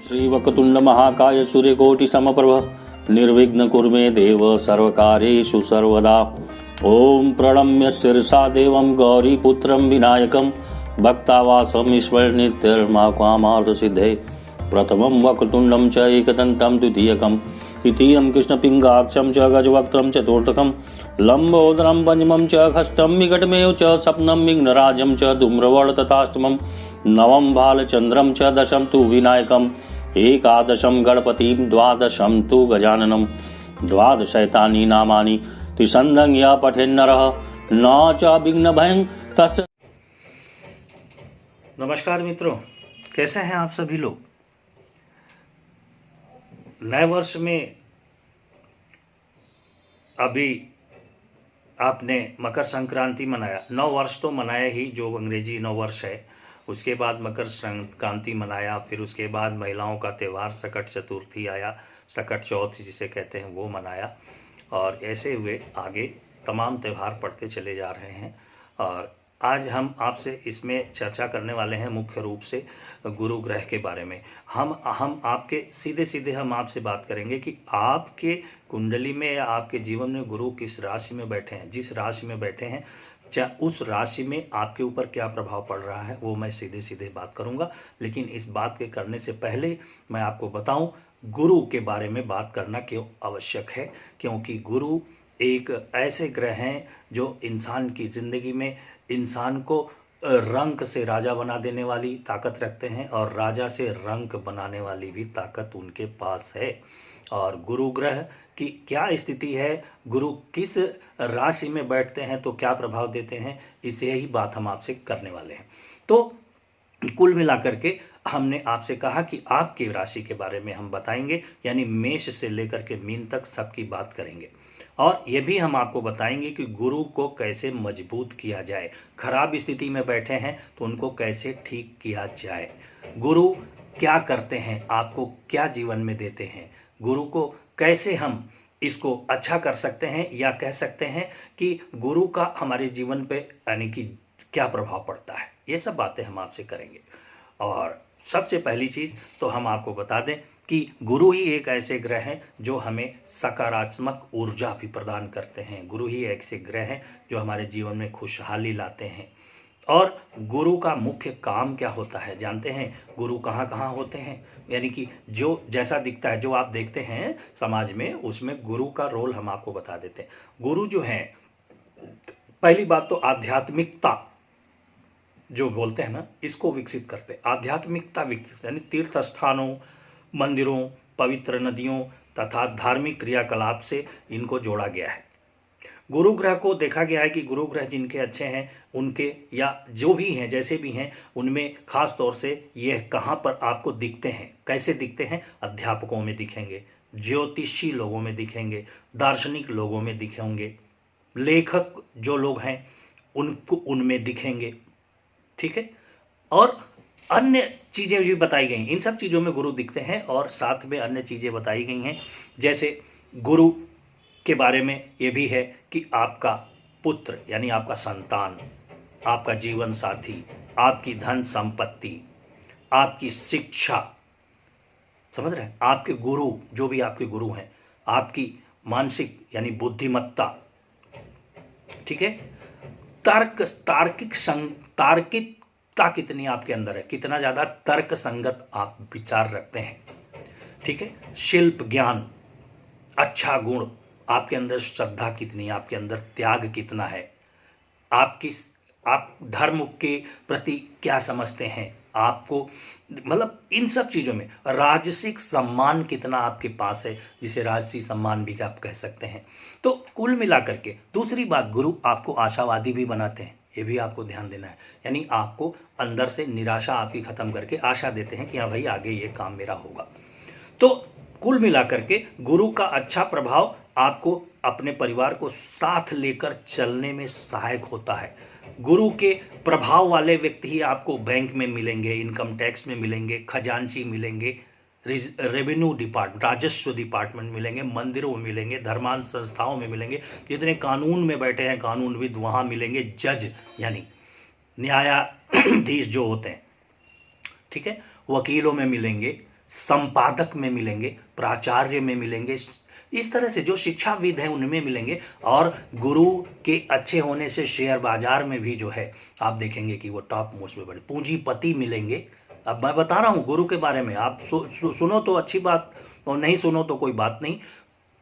श्रीवक्रतुंड महाकाय सूर्यकोटि समप्रभ निर्विघ्न कुरु मे देव सर्वकार्येषु सर्वदा। ओम प्रणम्य शिरसा देवं गौरीपुत्रं विनायकं भक्तावासं ईश्वर नित्यर्माकामार्थ सिद्धे। प्रथमं वक्रतुंडं च एकदन्तं द्वितीयकं तृतीयं कृष्णपिङ्गाक्षं च गजवक्त्रं चतुर्थकं लम्बोदरं पंचमं च षष्ठं विकटमेव च सप्तमं विघ्नराजं च धूम्रवर्णं तथाष्टमं नवम भालचंद्रम च दशम तु विनायकम एकादशम गणपतिम द्वादशम तु गजाननम द्वादशैतानि नामानि त्रिसन्धं या पठेन्नरः न च विघ्न भयं तस्य। नमस्कार मित्रों, कैसे हैं आप सभी लोग। नए वर्ष में अभी आपने मकर संक्रांति मनाया, नव वर्ष तो मनाया ही, जो अंग्रेजी नव वर्ष है। उसके बाद मकर संक्रांति मनाया, फिर उसके बाद महिलाओं का त्यौहार सकट चतुर्थी आया, सकट चौथ जिसे कहते हैं वो मनाया, और ऐसे हुए आगे तमाम त्यौहार पड़ते चले जा रहे हैं। और आज हम आपसे इसमें चर्चा करने वाले हैं मुख्य रूप से गुरु ग्रह के बारे में। हम आपके सीधे हम आपसे बात करेंगे कि आपके कुंडली में या आपके जीवन में गुरु किस राशि में बैठे हैं, जिस राशि में बैठे हैं उस राशि में आपके ऊपर क्या प्रभाव पड़ रहा है, वो मैं सीधे बात करूंगा। लेकिन इस बात के करने से पहले मैं आपको बताऊं गुरु के बारे में बात करना क्यों आवश्यक है। क्योंकि गुरु एक ऐसे ग्रह हैं जो इंसान की ज़िंदगी में इंसान को रंक से राजा बना देने वाली ताकत रखते हैं, और राजा से रंक बनाने वाली भी ताकत उनके पास है। और गुरु ग्रह की क्या स्थिति है, गुरु किस राशि में बैठते हैं तो क्या प्रभाव देते हैं, इसे ही बात हम आपसे करने वाले हैं। तो कुल मिलाकर के हमने आपसे कहा कि आपकी राशि के बारे में हम बताएंगे, यानी मेष से लेकर के मीन तक सबकी बात करेंगे। और ये भी हम आपको बताएंगे कि गुरु को कैसे मजबूत किया जाए, खराब स्थिति में बैठे हैं तो उनको कैसे ठीक किया जाए, गुरु क्या करते हैं, आपको क्या जीवन में देते हैं, गुरु को कैसे हम इसको अच्छा कर सकते हैं, या कह सकते हैं कि गुरु का हमारे जीवन पे यानी कि क्या प्रभाव पड़ता है। ये सब बातें हम आपसे करेंगे। और सबसे पहली चीज़ तो हम आपको बता दें कि गुरु ही एक ऐसे ग्रह हैं जो हमें सकारात्मक ऊर्जा भी प्रदान करते हैं। गुरु ही ऐसे ग्रह हैं जो हमारे जीवन में खुशहाली लाते हैं। और गुरु का मुख्य काम क्या होता है जानते हैं, गुरु कहाँ कहाँ होते हैं, यानी कि जो जैसा दिखता है, जो आप देखते हैं समाज में, उसमें गुरु का रोल हम आपको बता देते हैं। गुरु जो है, पहली बात तो आध्यात्मिकता जो बोलते हैं ना, इसको विकसित करते हैं। आध्यात्मिकता विकसित यानी तीर्थ स्थानों, मंदिरों, पवित्र नदियों तथा धार्मिक क्रियाकलाप से इनको जोड़ा गया है। गुरु ग्रह को देखा गया है कि गुरु ग्रह जिनके अच्छे हैं उनके, या जो भी हैं जैसे भी हैं, उनमें खास तौर से यह कहाँ पर आपको दिखते हैं, कैसे दिखते हैं, अध्यापकों में दिखेंगे, ज्योतिषी लोगों में दिखेंगे, दार्शनिक लोगों में दिखेंगे, लेखक जो लोग हैं उनको उनमें दिखेंगे, ठीक है। और अन्य चीज़ें भी बताई गई, इन सब चीज़ों में गुरु दिखते हैं। और साथ में अन्य चीज़ें बताई गई हैं, जैसे गुरु के बारे में ये भी है कि आपका पुत्र यानी आपका संतान, आपका जीवन साथी, आपकी धन संपत्ति, आपकी शिक्षा, समझ रहे हैं, आपके गुरु जो भी आपके गुरु हैं, आपकी मानसिक यानी बुद्धिमत्ता, ठीक है, तार्किकता कितनी आपके अंदर है, कितना ज़्यादा तर्क संगत आप विचार रखते हैं, ठीक है, शिल्प ज्ञान, अच्छा गुण, आपके अंदर श्रद्धा कितनी, आपके अंदर त्याग कितना है, आप धर्म के प्रति क्या समझते हैं, आपको मतलब इन सब चीज़ों में राजसिक सम्मान कितना आपके पास है, जिसे राजसी सम्मान भी आप कह सकते हैं। तो कुल मिलाकर के दूसरी बात, गुरु आपको आशावादी भी बनाते हैं, ये भी आपको ध्यान देना है। यानी आपको अंदर से निराशा आपकी खत्म करके आशा देते हैं कि हाँ भाई आगे ये काम मेरा होगा। तो कुल मिलाकर के गुरु का अच्छा प्रभाव आपको अपने परिवार को साथ लेकर चलने में सहायक होता है। गुरु के प्रभाव वाले व्यक्ति ही आपको बैंक में मिलेंगे, इनकम टैक्स में मिलेंगे, खजांची मिलेंगे, रेवेन्यू डिपार्टमेंट, राजस्व डिपार्टमेंट मिलेंगे, मंदिरों में मिलेंगे, धर्मांत संस्थाओं में मिलेंगे, जितने कानून में बैठे हैं कानूनविद वहाँ मिलेंगे, जज यानी न्यायाधीश जो होते हैं, ठीक है, वकीलों में मिलेंगे, संपादक में मिलेंगे, प्राचार्य में मिलेंगे, इस तरह से जो शिक्षाविद हैं उनमें मिलेंगे। और गुरु के अच्छे होने से शेयर बाजार में भी जो है आप देखेंगे कि वो टॉप मोस्ट में बड़े पूंजीपति मिलेंगे। अब मैं बता रहा हूँ गुरु के बारे में, आप सुनो तो अच्छी बात और नहीं सुनो तो कोई बात नहीं।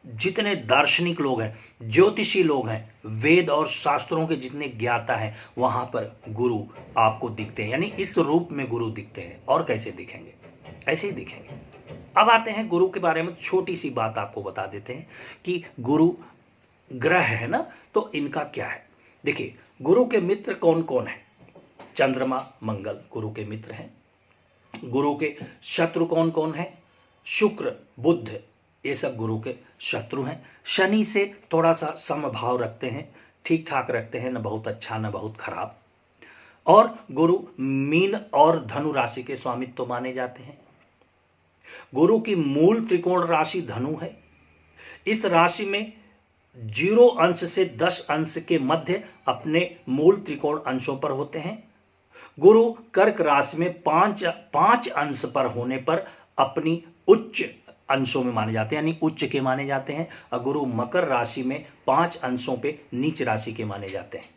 जितने दार्शनिक लोग हैं, ज्योतिषी लोग हैं, वेद और शास्त्रों के जितने ज्ञाता हैं, वहां पर गुरु आपको दिखते हैं, यानी इस रूप में गुरु दिखते हैं। और कैसे दिखेंगे? ऐसे ही दिखेंगे। अब आते हैं गुरु के बारे में, छोटी सी बात आपको बता देते हैं कि गुरु ग्रह है ना, तो इनका क्या है। देखिए, गुरु के मित्र कौन कौन है? चंद्रमा, मंगल गुरु के मित्र हैं। गुरु के शत्रु कौन कौन है? शुक्र, बुध, ये सब गुरु के शत्रु हैं। शनि से थोड़ा सा समभाव रखते हैं, ठीक ठाक रखते हैं, न बहुत अच्छा न बहुत खराब। और गुरु मीन और धनु राशि के स्वामित्व माने जाते हैं। गुरु की मूल त्रिकोण राशि धनु है। इस राशि में 0 अंश से 10 अंश के मध्य अपने मूल त्रिकोण अंशों पर होते हैं। गुरु कर्क राशि में 5 अंश पर होने पर अपनी उच्च अंशों में माने जाते हैं, यानी उच्च के माने जाते हैं। और गुरु मकर राशि में 5 अंशों पे नीच राशि के माने जाते हैं।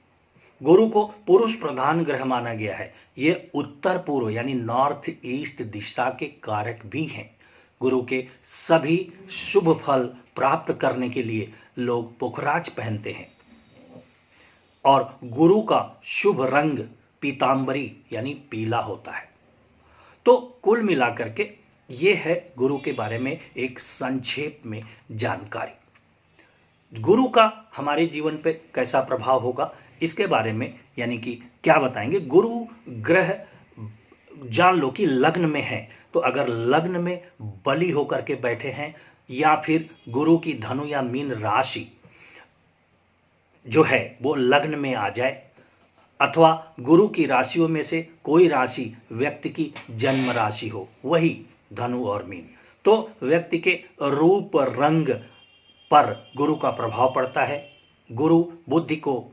गुरु को पुरुष प्रधान ग्रह माना गया है। ये उत्तर पूर्व यानी नॉर्थ ईस्ट दिशा के कारक भी हैं। गुरु के सभी शुभ फल प्राप्त करने के लिए लोग पुखराज पहनते हैं। और गुरु का शुभ रंग पीतांबरी यानी पीला होता है। तो कुल मिलाकर के ये है गुरु के बारे में एक संक्षेप में जानकारी। गुरु का हमारे जीवन पे कैसा प्रभाव होगा इसके बारे में यानी कि क्या बताएंगे। गुरु ग्रह जान लो कि लग्न में है, तो अगर लग्न में बली होकर के बैठे हैं या फिर गुरु की धनु या मीन राशि जो है वो लग्न में आ जाए, अथवा गुरु की राशियों में से कोई राशि व्यक्ति की जन्म राशि हो, वही धनु और मीन, तो व्यक्ति के रूप रंग पर गुरु का प्रभाव पड़ता है। गुरु बुद्धि को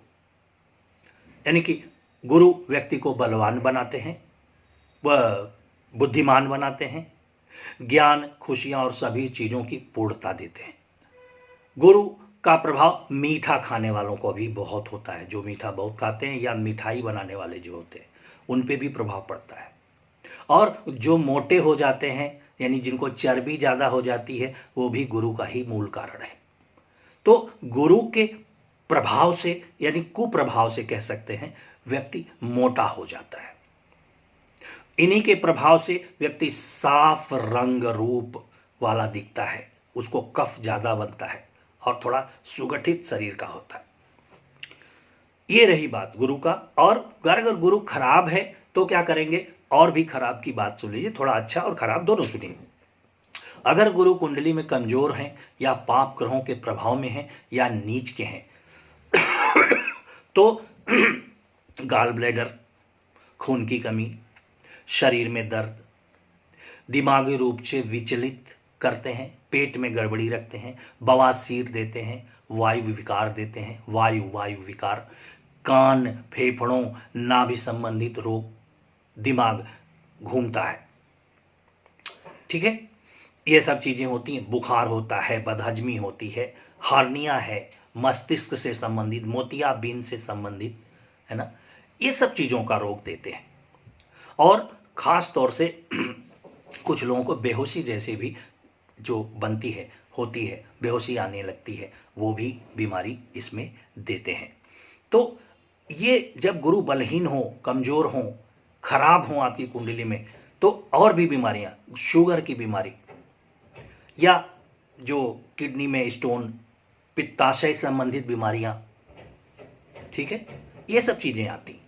यानी कि गुरु व्यक्ति को बलवान बनाते हैं, वह बुद्धिमान बनाते हैं, ज्ञान, खुशियां और सभी चीजों की पूर्णता देते हैं। गुरु का प्रभाव मीठा खाने वालों को भी बहुत होता है। जो मीठा बहुत खाते हैं या मिठाई बनाने वाले जो होते हैं उन पे भी प्रभाव पड़ता है। और जो मोटे हो जाते हैं यानी जिनको चर्बी ज़्यादा हो जाती है वो भी गुरु का ही मूल कारण है। तो गुरु के प्रभाव से यानी कुप्रभाव से कह सकते हैं व्यक्ति मोटा हो जाता है। इन्हीं के प्रभाव से व्यक्ति साफ रंग रूप वाला दिखता है, उसको कफ ज़्यादा बनता है और थोड़ा सुगठित शरीर का होता है। ये रही बात गुरु का। और अगर गुरु खराब है तो क्या करेंगे, और भी खराब की बात सुन लीजिए, थोड़ा अच्छा और खराब दोनों सुनिए। अगर गुरु कुंडली में कमजोर हैं या पाप ग्रहों के प्रभाव में हैं या नीच के हैं तो गाल ब्लैडर, खून की कमी, शरीर में दर्द, दिमागी रूप से विचलित करते हैं, पेट में गड़बड़ी रखते हैं, बवासीर देते हैं, वायु विकार देते हैं, वायु विकार, कान, फेफड़ों, नाभि संबंधित रोग, दिमाग घूमता है, ठीक है, ये सब चीजें होती हैं। बुखार होता है, बदहजमी होती है, हार्निया है, मस्तिष्क से संबंधित, मोतियाबिंद से संबंधित है ना, ये सब चीजों का रोग देते हैं। और खास तौर से कुछ लोगों को बेहोशी जैसे भी जो बनती है होती है, बेहोशी आने लगती है, वो भी बीमारी इसमें देते हैं। तो ये जब गुरु बलहीन हो, कमजोर हो, खराब हो आपकी कुंडली में, तो और भी बीमारियां, शुगर की बीमारी या जो किडनी में स्टोन, पित्ताशय संबंधित बीमारियां, ठीक है, ये सब चीजें आती।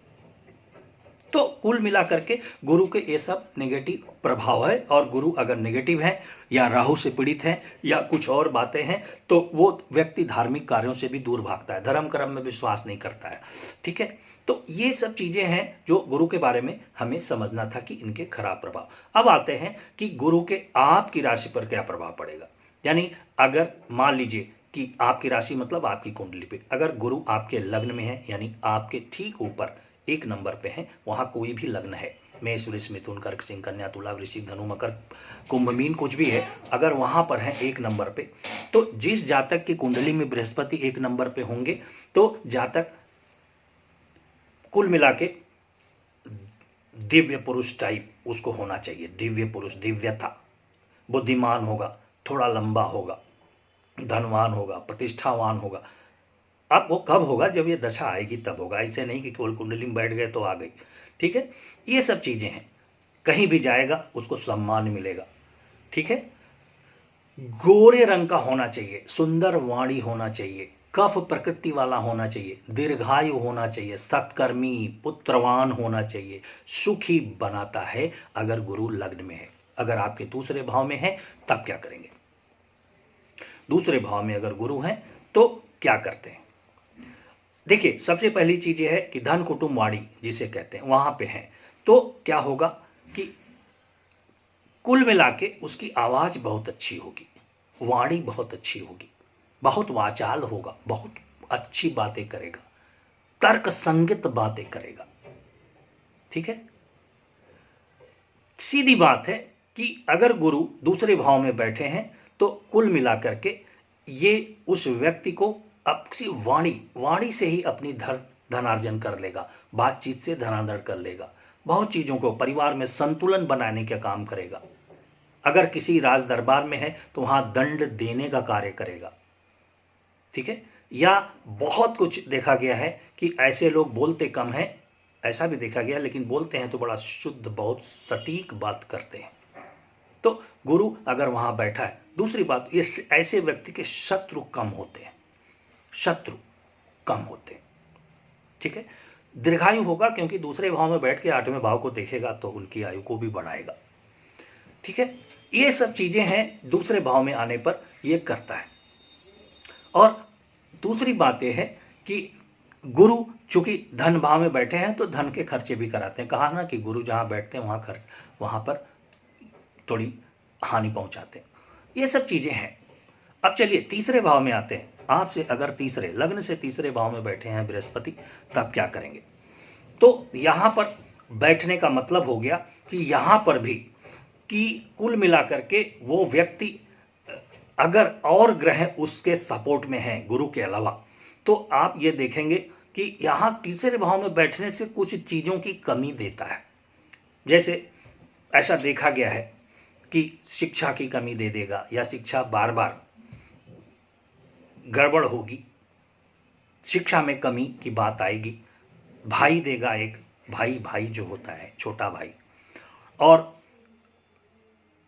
तो कुल मिलाकर के गुरु के ये सब नेगेटिव प्रभाव है। और गुरु अगर नेगेटिव है या राहु से पीड़ित है या कुछ और बातें हैं तो वो व्यक्ति धार्मिक कार्यों से भी दूर भागता है, धर्म कर्म में विश्वास नहीं करता है, ठीक है। तो ये सब चीजें हैं जो गुरु के बारे में हमें समझना था कि इनके खराब प्रभाव। अब आते हैं कि गुरु के आपकी राशि पर क्या प्रभाव पड़ेगा। यानी अगर मान लीजिए कि आपकी राशि मतलब आपकी कुंडली पे अगर गुरु आपके लग्न में है, यानी आपके ठीक ऊपर 1 नंबर पे है, वहां कोई भी लग्न है मेष, वृष, मिथुन, कर्क, सिंह, कन्या, तुला, वृश्चिक, धनु, मकर, कुंभ, मीन कुछ भी है, अगर वहां पर है 1 नंबर पे, तो जिस जातक की कुंडली में बृहस्पति 1 नंबर पे होंगे तो जातक कुल मिला के दिव्य पुरुष टाइप उसको होना चाहिए। दिव्य पुरुष, दिव्यता, बुद्धिमान होगा, थोड़ा लंबा होगा, धनवान होगा, प्रतिष्ठावान होगा। अब वो कब होगा? जब ये दशा आएगी तब होगा। ऐसे नहीं कि केवल कुंडली में बैठ गए तो आ गई। ठीक है, ये सब चीजें हैं। कहीं भी जाएगा उसको सम्मान मिलेगा। ठीक है, गोरे रंग का होना चाहिए, सुंदर वाणी होना चाहिए, कफ प्रकृति वाला होना चाहिए, दीर्घायु होना चाहिए, सत्कर्मी, पुत्रवान होना चाहिए, सुखी बनाता है अगर गुरु लग्न में है। अगर आपके दूसरे भाव में है तब क्या करेंगे? दूसरे भाव में अगर गुरु हैं तो क्या करते हैं? देखिए, सबसे पहली चीज ये है कि धन कुटुंब वाणी जिसे कहते हैं वहां पे है तो क्या होगा कि कुल मिला के उसकी आवाज बहुत अच्छी होगी, वाणी बहुत अच्छी होगी, बहुत वाचाल होगा, बहुत अच्छी बातें करेगा, तर्क संगत बातें करेगा। ठीक है, सीधी बात है कि अगर गुरु दूसरे भाव में बैठे हैं तो कुल मिलाकर के ये उस व्यक्ति को अपनी वाणी से ही अपनी धनार्जन कर लेगा, बातचीत से धनार्जन कर लेगा, बहुत चीजों को परिवार में संतुलन बनाने का काम करेगा। अगर किसी राज दरबार में है तो वहां दंड देने का कार्य करेगा। ठीक है, या बहुत कुछ देखा गया है कि ऐसे लोग बोलते कम हैं, ऐसा भी देखा गया, लेकिन बोलते हैं तो बड़ा शुद्ध, बहुत सटीक बात करते हैं। तो गुरु अगर वहां बैठा है, दूसरी बात, ये ऐसे व्यक्ति के शत्रु कम होते हैं, शत्रु कम होते हैं। ठीक है, दीर्घायु होगा क्योंकि दूसरे भाव में बैठ के 8वें भाव को देखेगा तो उनकी आयु को भी बढ़ाएगा। ठीक है, ये सब चीजें हैं दूसरे भाव में आने पर ये करता है। और दूसरी बात यह है कि गुरु चूंकि धन भाव में बैठे हैं तो धन के खर्चे भी कराते हैं। कहा ना कि गुरु जहां बैठते हैं वहां पर थोड़ी हानि पहुंचाते हैं। ये सब चीजें हैं। अब चलिए तीसरे भाव में आते हैं। आप से अगर तीसरे लग्न से तीसरे भाव में बैठे हैं बृहस्पति, तब क्या करेंगे? तो यहां पर बैठने का मतलब हो गया कि यहां पर भी कि कुल मिलाकर के वो व्यक्ति अगर और ग्रह उसके सपोर्ट में हैं गुरु के अलावा, तो आप ये देखेंगे कि यहां तीसरे भाव में बैठने से कुछ चीजों की कमी देता है। जैसे ऐसा देखा गया है कि शिक्षा की कमी दे देगा, या शिक्षा बार बार गड़बड़ होगी, शिक्षा में कमी की बात आएगी। भाई देगा एक, भाई जो होता है छोटा भाई। और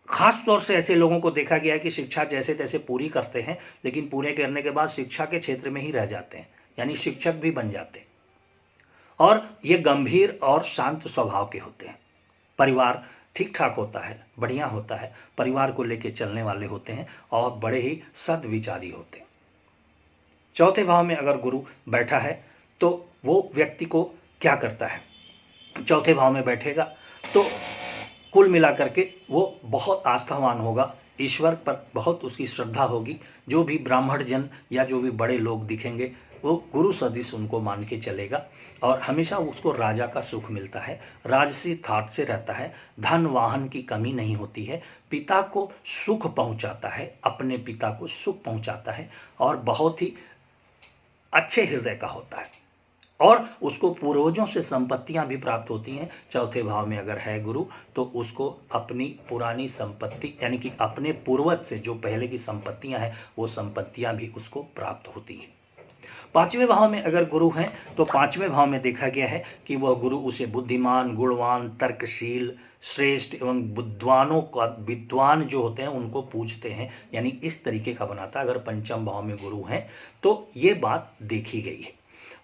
खास तौर से ऐसे लोगों को देखा गया है कि शिक्षा जैसे तैसे पूरी करते हैं, लेकिन पूरे करने के बाद शिक्षा के क्षेत्र में ही रह जाते हैं, यानी शिक्षक भी बन जाते हैं। और ये गंभीर और शांत स्वभाव के होते हैं। परिवार ठीक ठाक होता है, बढ़िया होता है, परिवार को लेकर चलने वाले होते हैं और बड़े ही सद्विचारी होते हैं। चौथे भाव में अगर गुरु बैठा है तो वो व्यक्ति को क्या करता है? चौथे भाव में बैठेगा तो कुल मिलाकर के वो बहुत आस्थावान होगा, ईश्वर पर बहुत उसकी श्रद्धा होगी। जो भी ब्राह्मण जन या जो भी बड़े लोग दिखेंगे वो गुरु सदृश उनको मान के चलेगा और हमेशा उसको राजा का सुख मिलता है, राजसी थाट से रहता है, धन वाहन की कमी नहीं होती है, पिता को सुख पहुंचाता है, अपने पिता को सुख पहुंचाता है और बहुत ही अच्छे हृदय का होता है और उसको पूर्वजों से संपत्तियां भी प्राप्त होती हैं। चौथे भाव में अगर है गुरु तो उसको अपनी पुरानी संपत्ति यानी कि अपने पूर्वज से जो पहले की संपत्तियां हैं वो संपत्तियां भी उसको प्राप्त होती हैं। पांचवें भाव में अगर गुरु हैं तो पांचवें भाव में देखा गया है कि वह गुरु उसे बुद्धिमान, गुणवान, तर्कशील, श्रेष्ठ एवं विद्वान जो होते हैं उनको पूजते हैं, यानी इस तरीके का बनाता है। अगर पंचम भाव में गुरु हैं तो ये बात देखी गई है।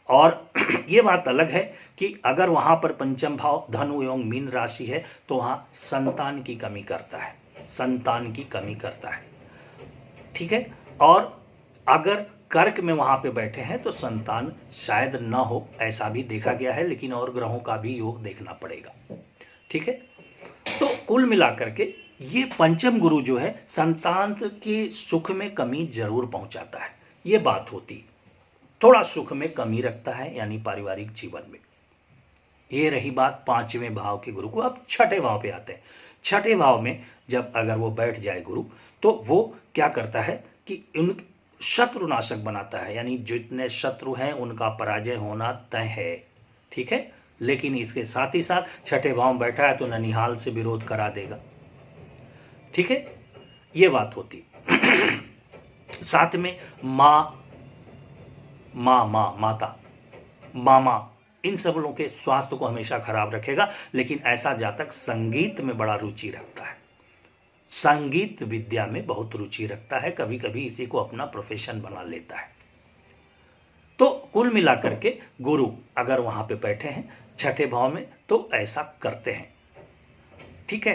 और ये बात अलग है कि अगर वहां पर पंचम भाव धनु एवं मीन राशि है तो वहां संतान की कमी करता है, संतान की कमी करता है। ठीक है, और अगर कर्क में वहां पे बैठे हैं तो संतान शायद न हो, ऐसा भी देखा गया है, लेकिन और ग्रहों का भी योग देखना पड़ेगा। ठीक है, तो कुल मिलाकर के ये पंचम गुरु जो है संतान के सुख में कमी जरूर पहुंचाता है, ये बात होती, थोड़ा सुख में कमी रखता है, यानी पारिवारिक जीवन में। ये रही बात पांचवें भाव के गुरु को। अब छठे भाव पे आते हैं। छठे भाव में जब अगर वो बैठ जाए गुरु, तो वो क्या करता है कि उन शत्रुनाशक बनाता है, यानी जितने शत्रु हैं उनका पराजय होना तय है। ठीक है, लेकिन इसके साथ ही साथ छठे भाव में बैठा है तो ननिहाल से विरोध करा देगा। ठीक है, ये बात होती। साथ में माता, मामा, इन सब लोगों के स्वास्थ्य को हमेशा खराब रखेगा। लेकिन ऐसा जातक संगीत में बड़ा रुचि रखता है, संगीत विद्या में बहुत रुचि रखता है, कभी कभी इसी को अपना प्रोफेशन बना लेता है। तो कुल मिलाकर के गुरु अगर वहां पे बैठे हैं छठे भाव में तो ऐसा करते हैं। ठीक है,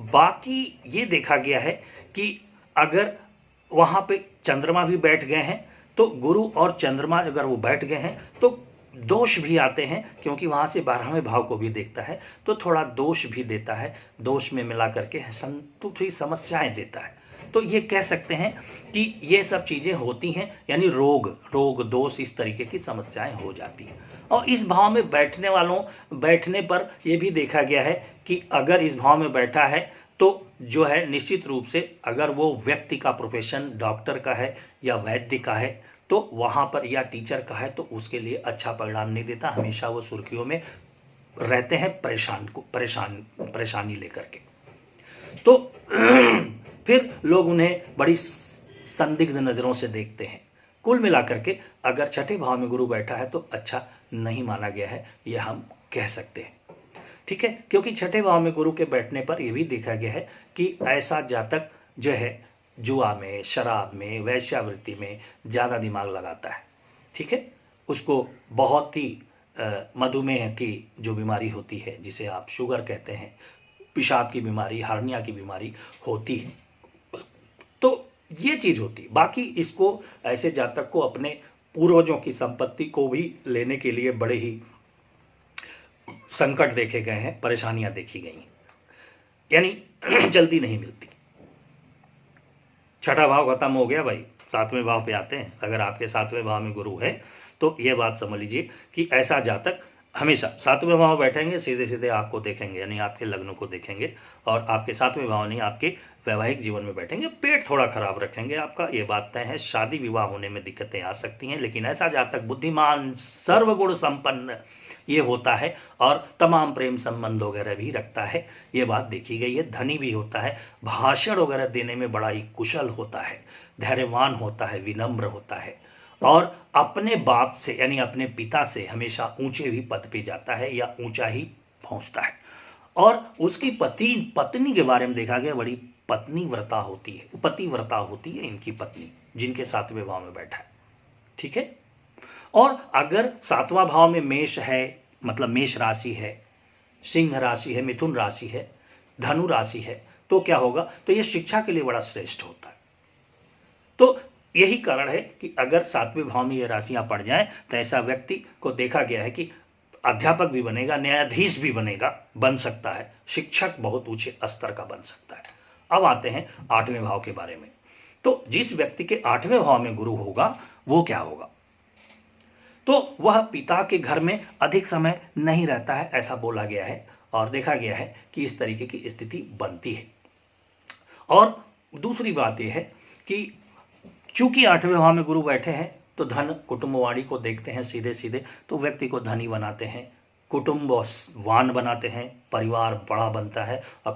बाकी ये देखा गया है कि अगर वहां पे चंद्रमा भी बैठ गए हैं तो गुरु और चंद्रमा अगर वो बैठ गए हैं तो दोष भी आते हैं, क्योंकि वहां से 12वें भाव को भी देखता है तो थोड़ा दोष भी देता है, दोष में मिला करके संतुष्टि समस्याएं देता है। तो ये कह सकते हैं कि ये सब चीजें होती हैं, यानी रोग दोष इस तरीके की समस्याएं हो जाती हैं। और इस भाव में बैठने पर यह भी देखा गया है कि अगर इस भाव में बैठा है तो जो है निश्चित रूप से अगर वो व्यक्ति का प्रोफेशन डॉक्टर का है या वैद्य का है तो वहां पर, या टीचर का है, तो उसके लिए अच्छा परिणाम नहीं देता, हमेशा वो सुर्खियों में रहते हैं परेशानी लेकर के। तो फिर लोग उन्हें बड़ी संदिग्ध नजरों से देखते हैं। कुल मिलाकर के अगर छठे भाव में गुरु बैठा है तो अच्छा नहीं माना गया है, यह हम कह सकते हैं। ठीक है, क्योंकि छठे भाव में गुरु के बैठने पर यह भी देखा गया है कि ऐसा जातक जो है जुआ में, शराब में, वैश्यावृत्ति में ज़्यादा दिमाग लगाता है। ठीक है, उसको बहुत ही मधुमेह की जो बीमारी होती है, जिसे आप शुगर कहते हैं, पेशाब की बीमारी, हार्निया की बीमारी होती है, तो ये चीज़ होती। बाकी इसको ऐसे जातक को अपने पूर्वजों की संपत्ति को भी लेने के लिए बड़े ही संकट देखे गए हैं, परेशानियां देखी गई हैं, यानी जल्दी नहीं मिलती। छठा भाव खत्म हो गया भाई, सातवें भाव पे आते हैं। अगर आपके सातवें भाव में गुरु है तो ये बात समझ लीजिए कि ऐसा जातक हमेशा सातवें भाव बैठेंगे, सीधे सीधे आपको देखेंगे, यानी आपके लग्न को देखेंगे, और आपके सातवें भाव नहीं आपके वैवाहिक जीवन में बैठेंगे। पेट थोड़ा खराब रखेंगे आपका, ये बात तय है। शादी विवाह होने में दिक्कतें आ सकती हैं, लेकिन ऐसा जातक बुद्धिमान, सर्वगुण संपन्न ये होता है और तमाम प्रेम संबंध वगैरह भी रखता है, ये बात देखी गई है। धनी भी होता है, भाषण वगैरह देने में बड़ा ही कुशल होता है, धैर्यवान होता है, विनम्र होता है, और अपने बाप से यानी अपने पिता से हमेशा ऊंचे भी पद पे जाता है या ऊंचा ही पहुंचता है। और उसकी पत्नी के बारे में देखा गया, बड़ी पतिव्रता होती है इनकी पत्नी, जिनके सातवें भाव में बैठा है। ठीक है, और अगर सातवां भाव में मेष है, मतलब मेष राशि है, सिंह राशि है, मिथुन राशि है, धनु राशि है, तो क्या होगा, तो ये शिक्षा के लिए बड़ा श्रेष्ठ होता है। तो यही कारण है कि अगर सातवें भाव में ये राशियां पड़ जाएं तो ऐसा व्यक्ति को देखा गया है कि अध्यापक भी बनेगा, न्यायाधीश भी बन सकता है, शिक्षक बहुत ऊंचे स्तर का बन सकता है। अब आते हैं आठवें भाव के बारे में। तो जिस व्यक्ति के आठवें भाव में गुरु होगा वो क्या होगा, तो वह पिता के घर में अधिक समय नहीं रहता है, ऐसा बोला गया है और देखा गया है कि इस तरीके की स्थिति बनती है। और दूसरी बात यह है कि चूंकि आठवें भाव में गुरु बैठे हैं तो धन कुटुंबवाणी को देखते हैं सीधे सीधे, तो व्यक्ति को धनी बनाते हैं, कुटुंबवान बनाते हैं, परिवार बड़ा बनता है और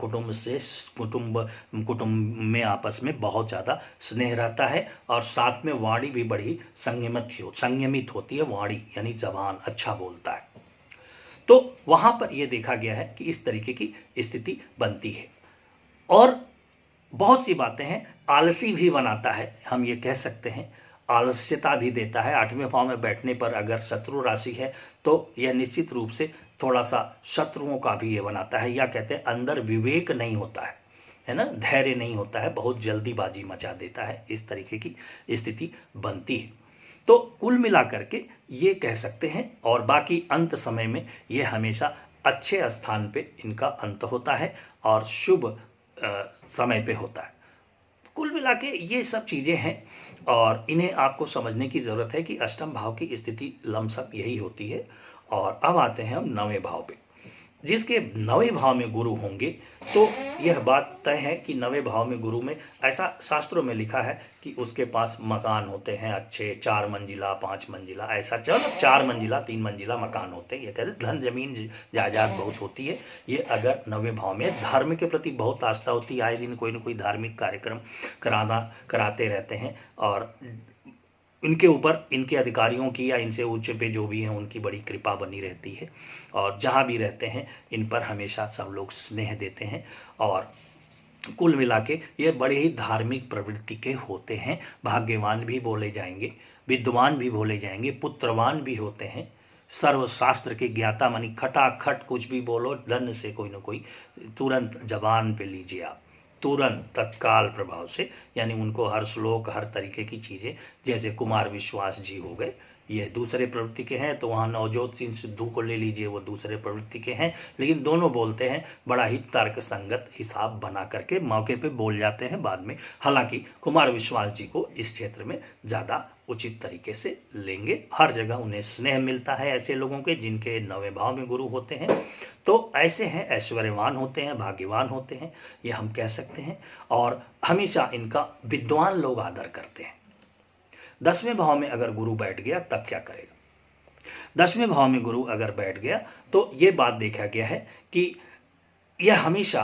कुटुंब में आपस में बहुत ज़्यादा स्नेह रहता है, और साथ में वाणी भी बड़ी संयमित होती है, वाणी यानी जबान अच्छा बोलता है। तो वहाँ पर यह देखा गया है कि इस तरीके की स्थिति बनती है। और बहुत सी बातें हैं, आलसी भी बनाता है, हम ये कह सकते हैं, आलस्यता भी देता है। आठवें भाव में बैठने पर अगर शत्रु राशि है तो यह निश्चित रूप से थोड़ा सा शत्रुओं का भी ये बनाता है, या कहते हैं अंदर विवेक नहीं होता है ना, धैर्य नहीं होता है, बहुत जल्दीबाजी मचा देता है, इस तरीके की स्थिति बनती है। तो कुल मिलाकर के ये कह सकते हैं, और बाकी अंत समय में ये हमेशा अच्छे स्थान पे इनका अंत होता है और शुभ समय पे होता है। कुल मिला के ये सब चीज़ें हैं और इन्हें आपको समझने की ज़रूरत है कि अष्टम भाव की स्थिति लमसम यही होती है। और अब आते हैं हम 9वें भाव पे। जिसके 9वें भाव में गुरु होंगे तो यह बात तय है कि 9वें भाव में गुरु में, ऐसा शास्त्रों में लिखा है कि उसके पास मकान होते हैं अच्छे, 4 मंजिला 5 मंजिला, ऐसा चल 4 मंजिला 3 मंजिला मकान होते हैं। ये कहते धन जमीन जायदाद बहुत होती है। ये अगर 9वें भाव में धर्म के प्रति बहुत आस्था होती है, आए दिन कोई ना कोई धार्मिक कार्यक्रम कराते रहते हैं और इनके ऊपर इनके अधिकारियों की या इनसे उच्च पे जो भी हैं उनकी बड़ी कृपा बनी रहती है और जहाँ भी रहते हैं इन पर हमेशा सब लोग स्नेह देते हैं और कुल मिला के ये बड़े ही धार्मिक प्रवृत्ति के होते हैं। भाग्यवान भी बोले जाएंगे, विद्वान भी बोले जाएंगे, पुत्रवान भी होते हैं, सर्वशास्त्र के ज्ञाता, मानी खटाखट कुछ भी बोलो धन से कोई ना कोई तुरंत जबान पे लीजिए आप, तुरंत तत्काल प्रभाव से, यानी उनको हर श्लोक हर तरीके की चीज़ें, जैसे कुमार विश्वास जी हो गए, ये दूसरे प्रवृत्ति के हैं, तो वहाँ नवजोत सिंह सिद्धू को ले लीजिए, वो दूसरे प्रवृत्ति के हैं, लेकिन दोनों बोलते हैं बड़ा ही तर्क संगत हिसाब बना करके मौके पे बोल जाते हैं बाद में। हालांकि कुमार विश्वास जी को इस क्षेत्र में ज़्यादा उचित तरीके से लेंगे, हर जगह उन्हें स्नेह मिलता है ऐसे लोगों के जिनके 9वें भाव में गुरु होते हैं। तो ऐसे हैं, ऐश्वर्यवान होते हैं, भाग्यवान होते हैं, ये हम कह सकते हैं और हमेशा इनका विद्वान लोग आदर करते हैं। 10वें भाव में अगर गुरु बैठ गया तब क्या करेगा? 10वें भाव में गुरु अगर बैठ गया तो ये बात देखा गया है कि यह हमेशा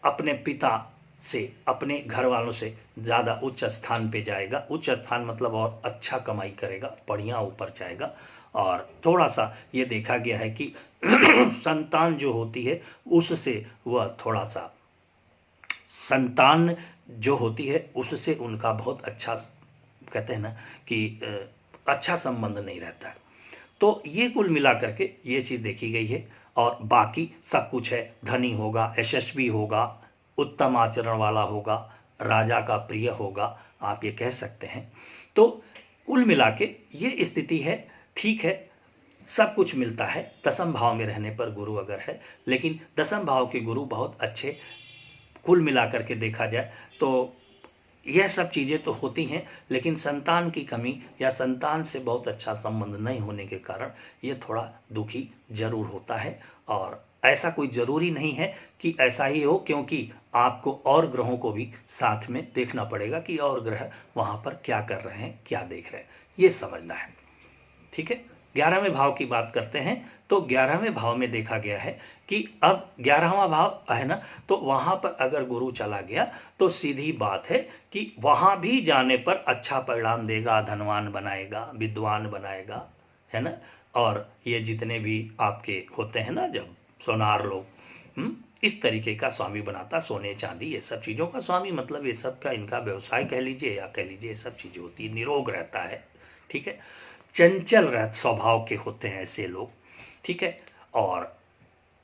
अपने पिता से, अपने घर वालों से ज़्यादा उच्च स्थान पे जाएगा। उच्च स्थान मतलब और अच्छा कमाई करेगा, बढ़िया ऊपर जाएगा। और थोड़ा सा ये देखा गया है कि संतान जो होती है उससे वह थोड़ा सा, संतान जो होती है उससे उनका बहुत अच्छा, कहते हैं ना कि अच्छा संबंध नहीं रहता है। तो ये कुल मिला करके ये चीज़ देखी गई है और बाकी सब कुछ है, धनी होगा, यशस्वी होगा, उत्तम आचरण वाला होगा, राजा का प्रिय होगा, आप ये कह सकते हैं। तो कुल मिला के ये स्थिति है, ठीक है, सब कुछ मिलता है 10वें भाव में रहने पर गुरु अगर है। लेकिन 10वें भाव के गुरु बहुत अच्छे, कुल मिला करके देखा जाए तो यह सब चीज़ें तो होती हैं, लेकिन संतान की कमी या संतान से बहुत अच्छा संबंध नहीं होने के कारण ये थोड़ा दुखी जरूर होता है। और ऐसा कोई ज़रूरी नहीं है कि ऐसा ही हो, क्योंकि आपको और ग्रहों को भी साथ में देखना पड़ेगा कि और ग्रह वहाँ पर क्या कर रहे हैं, क्या देख रहे हैं, ये समझना है। ठीक है, 11वें भाव की बात करते हैं। तो 11वें भाव में देखा गया है कि अब 11वां भाव है ना, तो वहाँ पर अगर गुरु चला गया तो सीधी बात है कि वहाँ भी जाने पर अच्छा परिणाम देगा, धनवान बनाएगा, विद्वान बनाएगा, है ना। और ये जितने भी आपके होते हैं ना, जब सोनार लोग इस तरीके का स्वामी बनाता, सोने चांदी ये सब चीज़ों का स्वामी, मतलब ये सब का इनका व्यवसाय कह लीजिए या कह लीजिए, ये सब चीज़ें होती है, निरोग रहता है। ठीक है, चंचल स्वभाव के होते हैं ऐसे लोग। ठीक है, और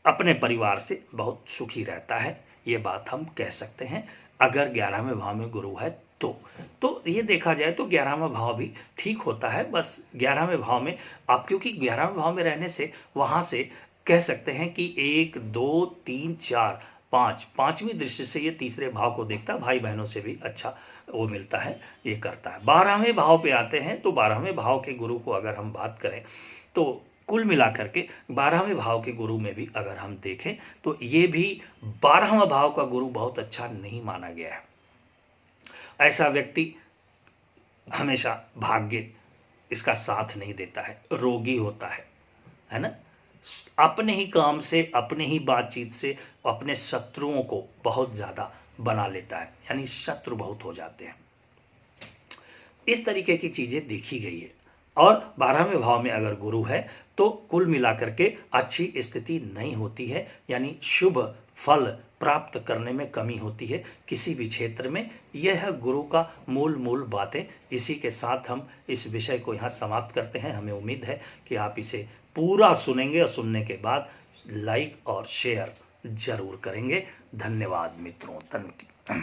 अपने परिवार से बहुत सुखी रहता है, ये बात हम कह सकते हैं अगर 11वें भाव में गुरु है तो ये देखा जाए तो 11वां भाव भी ठीक होता है। बस 11वें भाव में आप, क्योंकि 11वें भाव में रहने से वहाँ से कह सकते हैं कि 1 2 3 4 5, 5वीं दृष्टि से ये तीसरे भाव को देखता है, भाई बहनों से भी अच्छा वो मिलता है, ये करता है। 12वें भाव पे आते हैं तो 12वें भाव के गुरु को अगर हम बात करें तो कुल मिलाकर के 12वें भाव के गुरु में भी अगर हम देखें तो ये भी 12वां भाव का गुरु बहुत अच्छा नहीं माना गया है। ऐसा व्यक्ति हमेशा भाग्य इसका साथ नहीं देता है, रोगी होता है ना। अपने ही काम से, अपने ही बातचीत से अपने शत्रुओं को बहुत ज़्यादा बना लेता है, यानी शत्रु बहुत हो जाते हैं। इस तरीके की चीज़ें देखी गई है। और 12वें भाव में अगर गुरु है तो कुल मिलाकर के अच्छी स्थिति नहीं होती है, यानी शुभ फल प्राप्त करने में कमी होती है किसी भी क्षेत्र में। यह है गुरु का मूल बातें। इसी के साथ हम इस विषय को यहाँ समाप्त करते हैं। हमें उम्मीद है कि आप इसे पूरा सुनेंगे और सुनने के बाद लाइक और शेयर जरूर करेंगे। धन्यवाद मित्रों।